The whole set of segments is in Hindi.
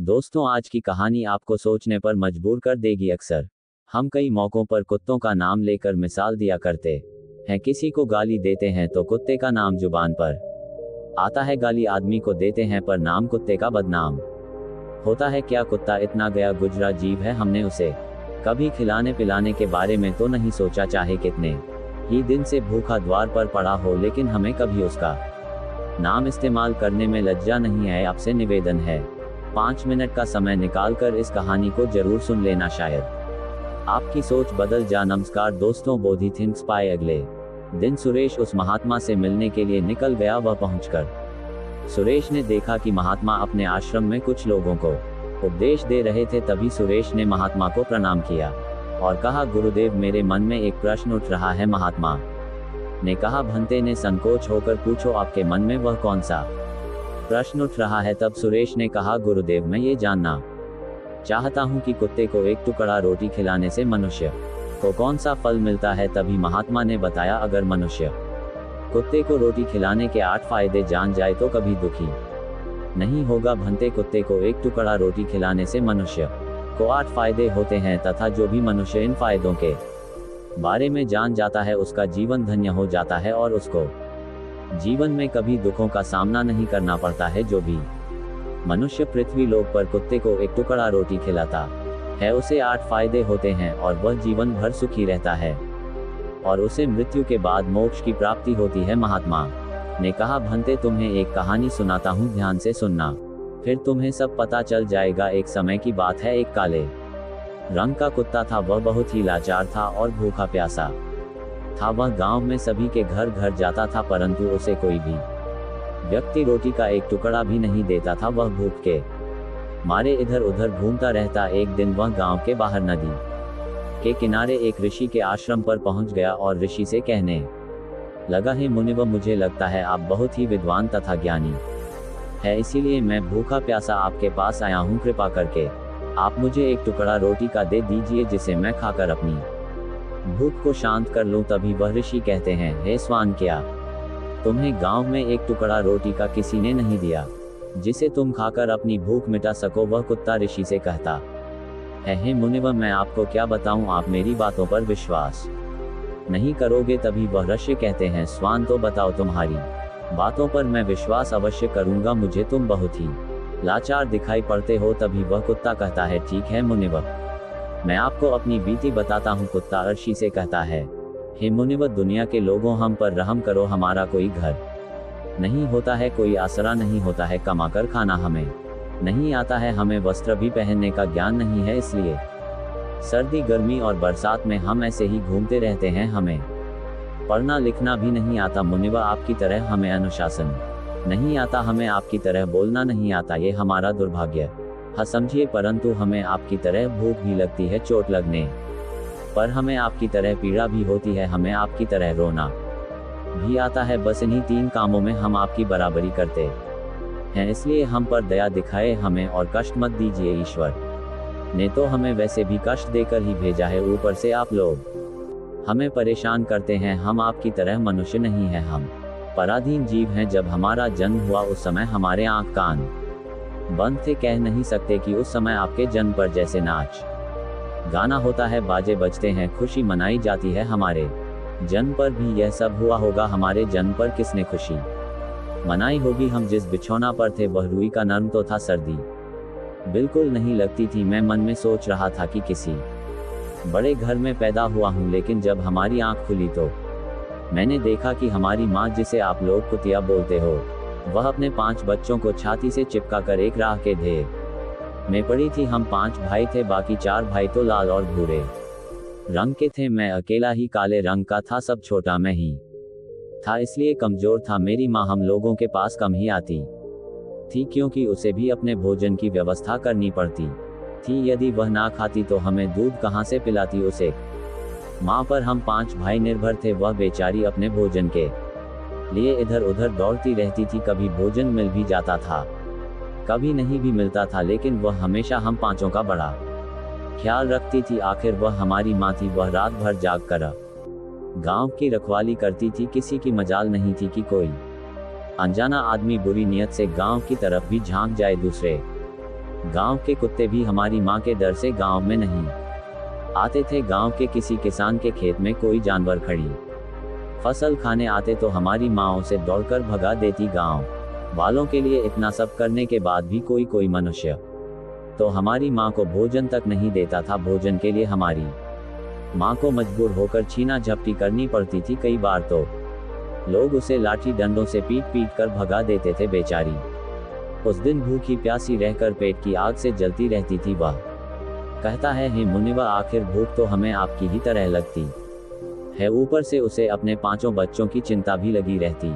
दोस्तों, आज की कहानी आपको सोचने पर मजबूर कर देगी। अक्सर हम कई मौकों पर कुत्तों का नाम लेकर मिसाल दिया करते हैं। किसी को गाली देते हैं तो कुत्ते का नाम जुबान पर आता है, गाली आदमी को देते हैं पर नाम कुत्ते का बदनाम होता है। क्या कुत्ता इतना गया गुजरा जीव है, हमने उसे कभी खिलाने पिलाने के बारे में तो नहीं सोचा। चाहे कितने ही दिन से भूखा द्वार पर पड़ा हो, लेकिन हमें कभी उसका नाम इस्तेमाल करने में लज्जा नहीं आए। आपसे निवेदन है, 5 मिनट का समय निकालकर इस कहानी को जरूर सुन लेना, शायद आपकी सोच बदल जा। नमस्कार दोस्तों, बोधि थिंक्स पाए। अगले दिन सुरेश उस महात्मा से मिलने के लिए निकल गया। वह पहुंचकर सुरेश ने देखा कि महात्मा अपने आश्रम में कुछ लोगों को उपदेश दे रहे थे। तभी सुरेश ने महात्मा को प्रणाम किया और कहा, गुरुदेव, मेरे मन में एक प्रश्न उठ रहा है। महात्मा ने कहा, भंते ने संकोच होकर पूछो, आपके मन में वह कौन सा प्रश्न उठ रहा है? तब सुरेश ने कहा, गुरुदेव, मैं ये जानना चाहता हूँ कि कुत्ते को एक टुकड़ा रोटी खिलाने से मनुष्य को कौन सा फल मिलता है? तभी महात्मा ने बताया, अगर मनुष्य कुत्ते को रोटी खिलाने के 8 फायदे जान जाए तो कभी दुखी नहीं होगा। भंते, कुत्ते को एक टुकड़ा रोटी खिलाने से मनुष्य को 8 फायदे होते हैं, तथा जो भी मनुष्य इन फायदों के बारे में जान जाता है उसका जीवन धन्य हो जाता है और उसको जीवन में कभी दुखों का सामना नहीं करना पड़ता है। जो भी मनुष्य पृथ्वी लोक पर कुत्ते को एक टुकड़ा रोटी खिलाता है, उसे 8 फायदे होते हैं और वह जीवन भर सुखी रहता है और उसे मृत्यु के बाद मोक्ष की प्राप्ति होती है। महात्मा ने कहा, भंते, तुम्हें एक कहानी सुनाता हूँ, ध्यान से सुनना, फिर तुम्हें सब पता चल जाएगा। एक समय की बात है, एक काले रंग का कुत्ता था। वह बहुत ही लाचार था और भूखा प्यासा था। वह गांव में सभी के घर घर जाता था, परंतु उसे कोई भी व्यक्ति रोटी का एक टुकड़ा भी नहीं देता था। वह भूख के मारे इधर उधर घूमता रहता। एक दिन वह गांव के बाहर नदी के किनारे एक ऋषि के आश्रम पर पहुंच गया और ऋषि से कहने लगा, हे मुनिवर, मुझे लगता है आप बहुत ही विद्वान तथा ज्ञानी है, इसीलिए मैं भूखा प्यासा आपके पास आया हूँ। कृपा करके आप मुझे एक टुकड़ा रोटी का दे दीजिए, जिसे मैं खाकर अपनी भूख को शांत कर लूं। तभी वह ऋषि कहते हैं, हे स्वान, क्या तुम्हें गांव में एक टुकड़ा रोटी का किसी ने नहीं दिया जिसे तुम खाकर अपनी भूख मिटा सको? वह कुत्ता ऋषि से कहता है, हे मुनिवर, मैं आपको क्या बताऊं, आप मेरी बातों पर विश्वास नहीं करोगे। तभी वह ऋषि कहते हैं, स्वान, तो बताओ, तुम्हारी बातों पर मैं विश्वास अवश्य करूंगा, मुझे तुम बहुत ही लाचार दिखाई पड़ते हो। तभी वह कुत्ता कहता है, ठीक है मुनिवर, मैं आपको अपनी बीती बताता हूँ। कुत्ता ऋषि से कहता है, हे मुनिवर, दुनिया के लोगों, हम पर रहम करो। हमारा कोई घर नहीं होता है, कोई आसरा नहीं होता है, कमाकर खाना हमें नहीं आता है, हमें वस्त्र भी पहनने का ज्ञान नहीं है, इसलिए सर्दी गर्मी और बरसात में हम ऐसे ही घूमते रहते हैं। हमें पढ़ना लिखना भी नहीं आता मुनिवर, आपकी तरह हमें अनुशासन नहीं आता, हमें आपकी तरह बोलना नहीं आता, ये हमारा दुर्भाग्य है, समझिए। परंतु हमें आपकी तरह भूख भी लगती है, चोट लगने पर हमें आपकी तरह पीड़ा भी होती है, हमें आपकी तरह रोना भी आता है। बस इन्हीं 3 कामों में हम आपकी बराबरी करते हैं, इसलिए हम पर दया दिखाए हमें और कष्ट मत दीजिए। ईश्वर ने तो हमें वैसे भी कष्ट देकर ही भेजा है, ऊपर से आप लोग हमें परेशान करते हैं। हम आपकी तरह मनुष्य नहीं हैं, हम पराधीन जीव हैं। जब हमारा जन्म हुआ उस समय हमारे आंख कान बंद थे, कह नहीं सकते कि उस समय आपके जन्म पर जैसे नाच गाना होता है, बाजे बजते हैं, खुशी मनाई जाती है। हमारे जन्म पर भी यह सब हुआ होगा। हमारे जन्म पर किसने खुशी मनाई होगी? हम जिस बिछौना पर थे वह रुई का नर्म तो था, सर्दी बिल्कुल नहीं लगती थी। मैं मन में सोच रहा था कि किसी बड़े घर में पैदा हुआ हूँ, लेकिन जब हमारी आंख खुली तो मैंने देखा कि हमारी माँ, जिसे आप लोग कुतिया बोलते हो, वह अपने 5 बच्चों को छाती से चिपका कर एक राह के ढेर में पड़ी थी। हम 5 भाई थे, बाकी 4 भाई तो लाल और भूरे रंग के थे, मैं अकेला ही काले रंग का था। सब छोटा मैं ही था, इसलिए कमजोर था। मेरी माँ हम लोगों के पास कम ही आती थी, क्योंकि उसे भी अपने भोजन की व्यवस्था करनी पड़ती थी। यदि वह ना खाती तो हमें दूध कहाँ से पिलाती उसे? माँ पर हम 5 भाई निर्भर थे। वह बेचारी अपने भोजन के लिए इधर उधर दौड़ती रहती थी। कभी भोजन मिल भी जाता था, कभी नहीं भी मिलता था, लेकिन वह हमेशा हम 5 का बड़ा ख्याल रखती थी। आखिर वह हमारी माँ थी। वह रात भर जाग कर गांव की रखवाली करती थी। किसी की मजाल नहीं थी कि कोई अनजाना आदमी बुरी नियत से गांव की तरफ भी झांक जाए। दूसरे गांव के कुत्ते भी हमारी माँ के डर से गांव में नहीं आते थे। गांव के किसी किसान के खेत में कोई जानवर खड़ी फसल खाने आते तो हमारी माँ उसे दौड़कर भगा देती। गांव वालों के लिए इतना सब करने के बाद भी कोई मनुष्य तो हमारी माँ को भोजन तक नहीं देता था। भोजन के लिए हमारी माँ को मजबूर होकर छीना झपटी करनी पड़ती थी। कई बार तो लोग उसे लाठी डंडों से पीट कर भगा देते थे। बेचारी उस दिन भूखी प्यासी रहकर पेट की आग से जलती रहती थी। वह कहता है, हे मुनिवा, आखिर भूख तो हमें आपकी ही तरह लगती है, ऊपर से उसे अपने 5 बच्चों की चिंता भी लगी रहती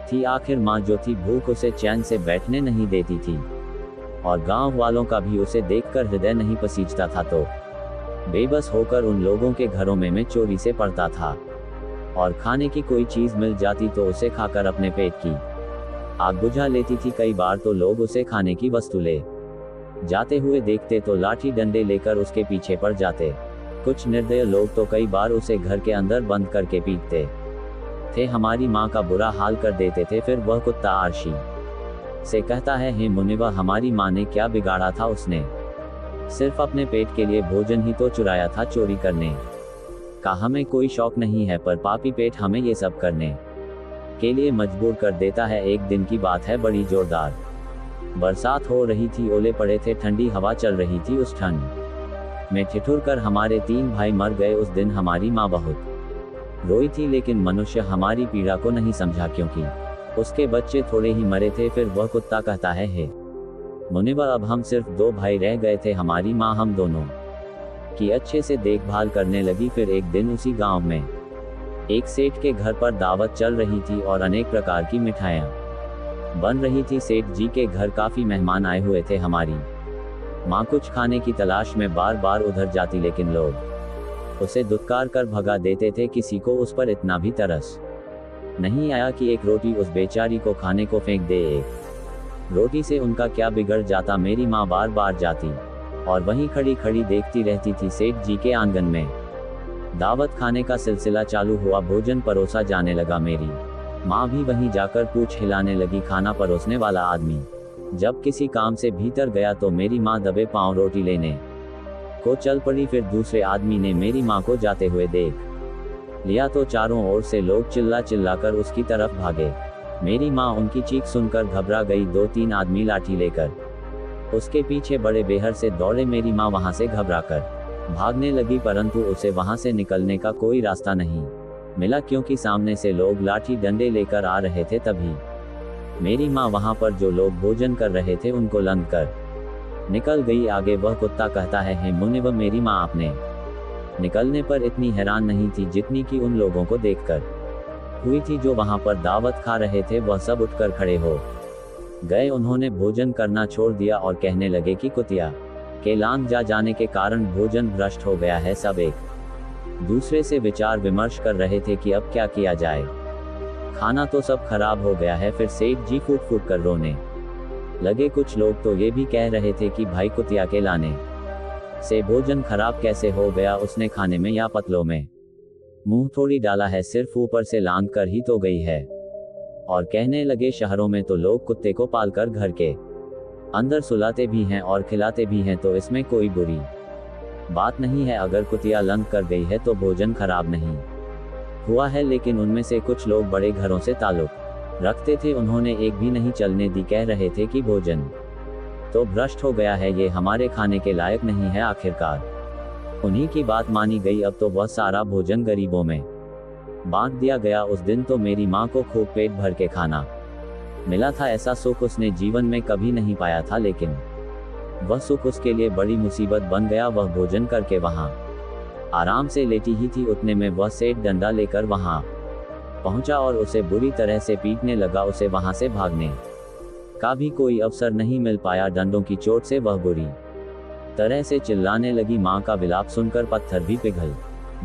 थी। आखिर माँ जो थी भूख उसे चैन से बैठने नहीं देती थी और गांव वालों का भी उसे देखकर हृदय नहीं पसीजता था। तो बेबस होकर उन लोगों के घरों में मैं चोरी से पड़ता था और खाने की कोई चीज मिल जाती तो उसे खाकर अपने पेट की आग बुझा लेती थी। कई बार तो लोग उसे खाने की वस्तु ले जाते हुए देखते तो लाठी डंडे लेकर उसके पीछे पड़ जाते। कुछ निर्दय लोग तो कई बार उसे घर के अंदर बंद करके पीटते थे, हमारी माँ का बुरा हाल कर देते थे। फिर वह कुत्ता आरशी से कहता है, हे मुनिवा, हमारी माँ ने क्या बिगाड़ा था? उसने सिर्फ अपने पेट के लिए भोजन ही तो चुराया था। चोरी करने का हमें कोई शौक नहीं है, पर पापी पेट हमें ये सब करने के लिए मजबूर कर देता है। एक दिन की बात है, बड़ी जोरदार बरसात हो रही थी, ओले पड़े थे, ठंडी हवा चल रही थी। उस ठंड में ठिठुर कर हमारे 3 भाई मर गए। उस दिन हमारी माँ बहुत रोई थी, लेकिन मनुष्य हमारी पीड़ा को नहीं समझा, क्योंकि उसके बच्चे थोड़े ही मरे थे। फिर वह कुत्ता कहता है, हे मुनिवा, अब हम सिर्फ 2 भाई रह गए थे। हमारी माँ हम दोनों की अच्छे से देखभाल करने लगी। फिर एक दिन उसी गांव में एक सेठ के घर पर दावत चल रही थी और अनेक प्रकार की मिठाइयाँ बन रही थी। सेठ जी के घर काफी मेहमान आए हुए थे। हमारी माँ कुछ खाने की तलाश में बार बार उधर जाती, लेकिन लोग उसे दुत्कार कर भगा देते थे। किसी को उस पर इतना भी तरस नहीं आया कि एक रोटी उस बेचारी को खाने को फेंक दे। एक रोटी से उनका क्या बिगड़ जाता? मेरी माँ बार बार जाती और वहीं खड़ी खड़ी देखती रहती थी। सेठ जी के आंगन में दावत खाने का सिलसिला चालू हुआ। भोजन परोसा जाने लगा। मेरी माँ भी वहीं जाकर पूछ हिलाने लगी। खाना परोसने वाला आदमी जब किसी काम से भीतर गया तो मेरी माँ दबे पांव रोटी लेने को चल पड़ी। फिर दूसरे आदमी ने मेरी माँ को जाते हुए देख लिया तो चारों ओर से लोग चिल्ला चिल्ला कर उसकी तरफ भागे। मेरी माँ उनकी चीख सुनकर घबरा गई। 2-3 आदमी लाठी लेकर उसके पीछे बड़े बेहर से दौड़े। मेरी माँ वहां से घबराकर भागने लगी, परंतु उसे वहां से निकलने का कोई रास्ता नहीं मिला, क्योंकि सामने से लोग लाठी डंडे लेकर आ रहे थे। तभी मेरी माँ वहां पर जो लोग भोजन कर रहे थे उनको लंघ कर निकल गई आगे। वह कुत्ता कहता है, हे मुनिवा, मेरी माँ अपने निकलने पर इतनी हैरान नहीं थी जितनी कि उन लोगों को देखकर हुई थी जो वहां पर दावत खा रहे थे। वह सब उठकर खड़े हो गए। उन्होंने भोजन करना छोड़ दिया और कहने लगे कि कुतिया के लांग जा जाने के कारण भोजन भ्रष्ट हो गया है। सब एक दूसरे से विचार विमर्श कर रहे थे कि अब क्या किया जाए, खाना तो सब खराब हो गया है। फिर सेठ जी फूट फूट कर रोने लगे। कुछ लोग तो ये भी कह रहे थे कि भाई कुतिया के लाने से भोजन खराब कैसे हो गया? उसने खाने में या पतलों में मुंह थोड़ी डाला है, सिर्फ ऊपर से लांग कर ही तो गई है। और कहने लगे, शहरों में तो लोग कुत्ते को पालकर घर के अंदर सुलाते भी हैं और खिलाते भी हैं, तो इसमें कोई बुरी बात नहीं है। अगर कुतिया लंघ कर गई है तो भोजन खराब नहीं हुआ है। लेकिन उनमें से कुछ लोग बड़े घरों से ताल्लुक रखते थे, उन्होंने एक भी नहीं चलने दी। कह रहे थे कि भोजन तो भ्रष्ट हो गया है, ये हमारे खाने के लायक नहीं है। आखिरकार उन्हीं की बात मानी गई। अब तो वह सारा भोजन गरीबों में बांट दिया गया। उस दिन तो मेरी माँ को खूब पेट भर के खाना मिला था। ऐसा सुख उसने जीवन में कभी नहीं पाया था, लेकिन वह सुख उसके लिए बड़ी मुसीबत बन गया। वह भोजन करके वहां आराम से लेटी ही थी, उतने में वह सेठ डंडा लेकर वहां पहुंचा और उसे बुरी तरह से पीटने लगा। उसे वहां से भागने का भी कोई अवसर नहीं मिल पाया। डंडों की चोट से वह बुरी तरह से चिल्लाने लगी। माँ का विलाप सुनकर पत्थर भी पिघल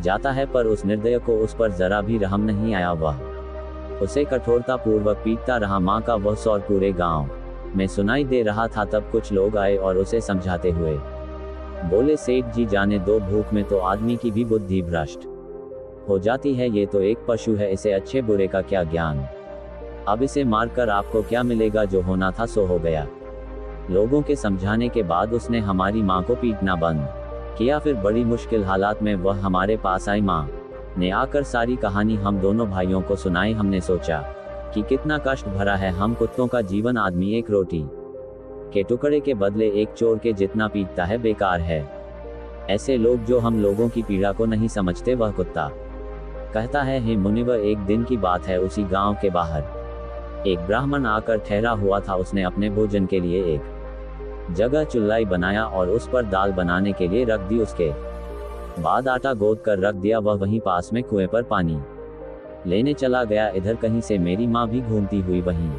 जाता है, पर उस निर्दय को उस पर जरा भी रहम नहीं आया। वह उसे कठोरता पूर्वक पीटता रहा। माँ का वह सौर पूरे गांव में सुनाई दे रहा था। तब कुछ लोग आए और उसे समझाते हुए बोले, सेठ जी, जाने दो, भूख में तो आदमी की भी बुद्धि भ्रष्ट हो जाती है। ये तो एक पशु है, इसे अच्छे बुरे का क्या ज्ञान। अब इसे मारकर आपको क्या मिलेगा? जो होना था सो हो गया। लोगों के समझाने के बाद उसने हमारी माँ को पीटना बंद किया। फिर बड़ी मुश्किल हालात में वह हमारे पास आई। माँ ने आकर सारी कहानी हम दोनों भाइयों को सुनाई। हमने सोचा कि कितना कष्ट भरा है हम कुत्तों का जीवन। आदमी एक रोटी के टुकड़े के बदले एक चोर के जितना पीटता है बेकार है। ऐसे लोग जो हम लोगों की पीड़ा को नहीं समझते। वह कुत्ता कहता है, हे मुनिवर, एक दिन की बात है, उसी गांव के बाहर एक ब्राह्मण आकर ठहरा हुआ था। उसने अपने भोजन के लिए एक जगह चुल्लाई बनाया और उस पर दाल बनाने के लिए रख दी। उसके बाद आटा गोद कर रख दिया। वह वहीं पास में कुएं पर पानी लेने चला गया। इधर कहीं से मेरी माँ भी घूमती हुई वहीं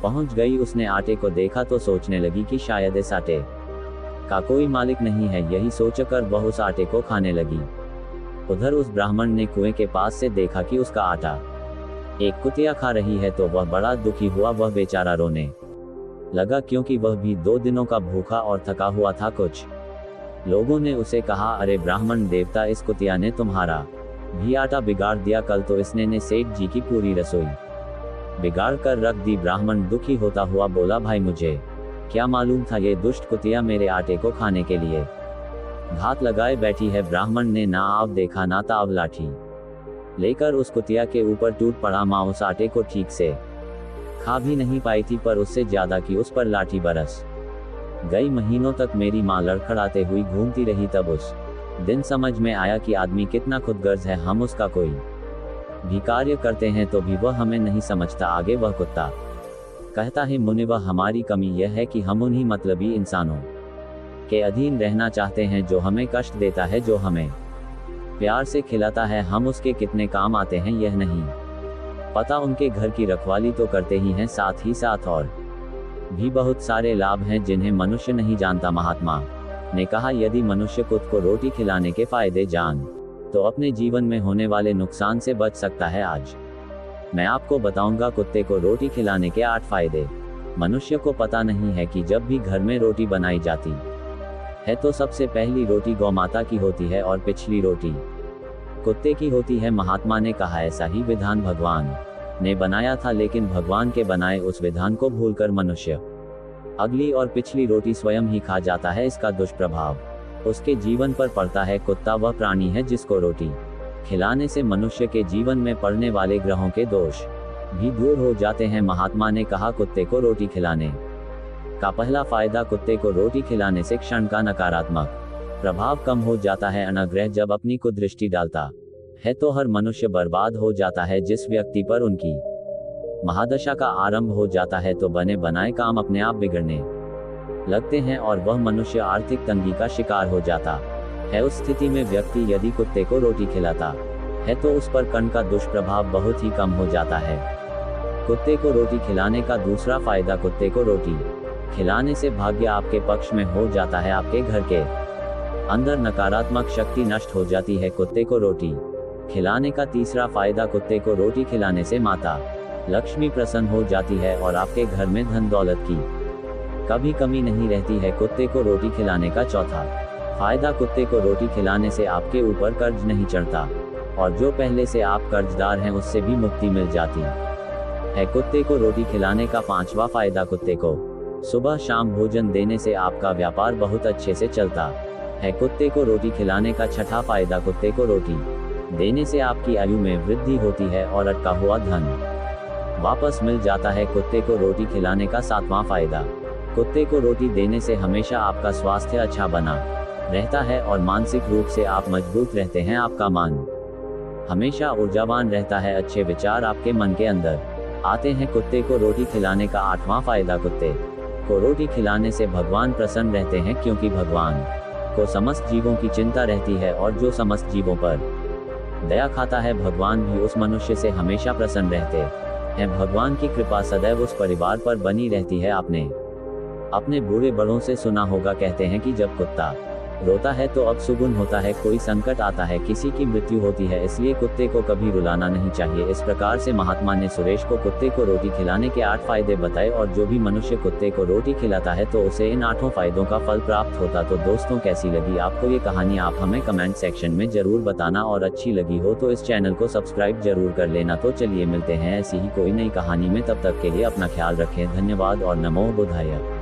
पहुंच गई। उसने आटे को देखा तो सोचने लगी कि शायद इस आटे का कोई मालिक नहीं है। यही सोचकर वह उस आटे को खाने लगी। उधर उस ब्राह्मण ने कुएं के पास से देखा कि उसका आटा एक कुतिया खा रही है तो वह बड़ा दुखी हुआ। वह बेचारा रोने लगा क्योंकि वह भी 2 दिनों का भूखा और थका हुआ था। कुछ लोगों ने उसे कहा, अरे ब्राह्मण देवता, इस कुतिया ने तुम्हारा भी आटा बिगाड़ दिया। कल तो इसने ने सेठ जी की पूरी रसोई बिगाड़ कर रख दी। ब्राह्मण दुखी होता हुआ बोला, भाई मुझे क्या मालूम था ये दुष्ट कुतिया मेरे आटे को खाने के लिए घात लगाए बैठी है। ब्राह्मण ने ना आव देखा ना ताव, लाठी लेकर उस कुतिया के ऊपर टूट पड़ा। माँ उस आटे को ठीक से खा भी नहीं पाई थी, पर उससे ज्यादा की उस पर लाठी बरस गई। महीनों तक मेरी माँ लड़खड़ाते हुई घूमती रही। तब उस दिन समझ में आया कि आदमी कितना खुदगर्ज है। हम उसका कोई भी कार्य करते हैं तो भी वह हमें नहीं समझता। आगे वह कुत्ता कहता है, मुनिवर, हमारी कमी यह है कि हम उन्हीं मतलबी इंसानों के अधीन रहना चाहते हैं जो हमें कष्ट देता है, जो हमें प्यार से खिलाता है। हम उसके कितने काम आते हैं यह नहीं पता। उनके घर की रखवाली तो करते ही हैं, साथ ही साथ और भी बहुत सारे लाभ हैं जिन्हें मनुष्य नहीं जानता। महात्मा ने कहा, यदि मनुष्य खुद को रोटी खिलाने के फायदे जान तो अपने जीवन में होने वाले नुकसान से बच सकता है। आज मैं आपको बताऊंगा कुत्ते को रोटी खिलाने के 8 फायदे। मनुष्य को पता नहीं है कि जब भी घर में रोटी बनाई जाती है तो सबसे पहली रोटी गौमाता की होती है और पिछली रोटी कुत्ते की होती है। महात्मा ने कहा, ऐसा ही विधान भगवान ने बनाया था, लेकिन भगवान के बनाए उस विधान को भूलकर मनुष्य अगली और पिछली रोटी स्वयं ही खा जाता है। इसका दुष्प्रभाव उसके जीवन पर पड़ता है। कुत्ता वह प्राणी है जिसको रोटी खिलाने से मनुष्य के जीवन में पड़ने वाले ग्रहों के दोष भी दूर हो जाते हैं। महात्मा ने कहा, कुत्ते को रोटी खिलाने का पहला फायदा, कुत्ते को रोटी खिलाने से क्षण का नकारात्मक प्रभाव कम हो जाता है। अनाग्रह जब अपनी कुदृष्टि डालता है तो हर मनुष्य बर्बाद हो जाता है। जिस व्यक्ति पर उनकी महादशा का आरंभ हो जाता है तो बने बनाए काम अपने आप बिगड़ने लगते हैं और वह मनुष्य आर्थिक तंगी का शिकार हो जाता है। उस स्थिति में व्यक्ति यदि कुत्ते को रोटी खिलाता है तो उस पर कण का दुष्प्रभाव बहुत ही कम हो जाता है। कुत्ते को रोटी खिलाने का दूसरा फायदा, कुत्ते को रोटी खिलाने से भाग्य आपके पक्ष में हो जाता है। आपके घर के अंदर नकारात्मक शक्ति नष्ट हो जाती है। कुत्ते को रोटी खिलाने का तीसरा फायदा, कुत्ते को रोटी खिलाने से माता लक्ष्मी प्रसन्न हो जाती है और आपके घर में धन दौलत की कभी कमी नहीं रहती है। कुत्ते को रोटी खिलाने का चौथा फायदा, कुत्ते को रोटी खिलाने से आपके ऊपर कर्ज नहीं चढ़ता और जो पहले से आप कर्जदार हैं उससे भी मुक्ति मिल जाती है। कुत्ते को रोटी खिलाने का 5वां फायदा, कुत्ते को सुबह शाम भोजन देने से आपका व्यापार बहुत अच्छे से चलता है। कुत्ते को रोटी खिलाने का 6वां फायदा, कुत्ते को रोटी देने से आपकी आयु में वृद्धि होती है और अटका हुआ धन वापस मिल जाता है। कुत्ते को रोटी खिलाने का 7वां फायदा, कुत्ते को रोटी देने से हमेशा आपका स्वास्थ्य अच्छा बना रहता है और मानसिक रूप से आप मजबूत रहते हैं। आपका मन हमेशा ऊर्जावान रहता है। अच्छे विचार आपके मन के अंदर आते हैं। कुत्ते को रोटी खिलाने का 8वां फायदा, कुत्ते को रोटी खिलाने से भगवान प्रसन्न रहते हैं क्योंकि भगवान को समस्त जीवों की चिंता रहती है और जो समस्त जीवों पर दया खाता है भगवान भी उस मनुष्य से हमेशा प्रसन्न रहते हैं। भगवान की कृपा सदैव उस परिवार पर बनी रहती है। आपने अपने बूढ़े बड़ों से सुना होगा, कहते हैं कि जब कुत्ता रोता है तो अपशुगुन होता है, कोई संकट आता है, किसी की मृत्यु होती है, इसलिए कुत्ते को कभी रुलाना नहीं चाहिए। इस प्रकार से महात्मा ने सुरेश को कुत्ते को रोटी खिलाने के 8 फायदे बताए और जो भी मनुष्य कुत्ते को रोटी खिलाता है तो उसे इन 8 फायदों का फल प्राप्त होता। तो दोस्तों, कैसी लगी आपको ये कहानी, आप हमें कमेंट सेक्शन में जरूर बताना और अच्छी लगी हो तो इस चैनल को सब्सक्राइब जरूर कर लेना। तो चलिए मिलते हैं ऐसी ही कोई नई कहानी में, तब तक के लिए अपना ख्याल रखें। धन्यवाद और नमो बुद्धाय।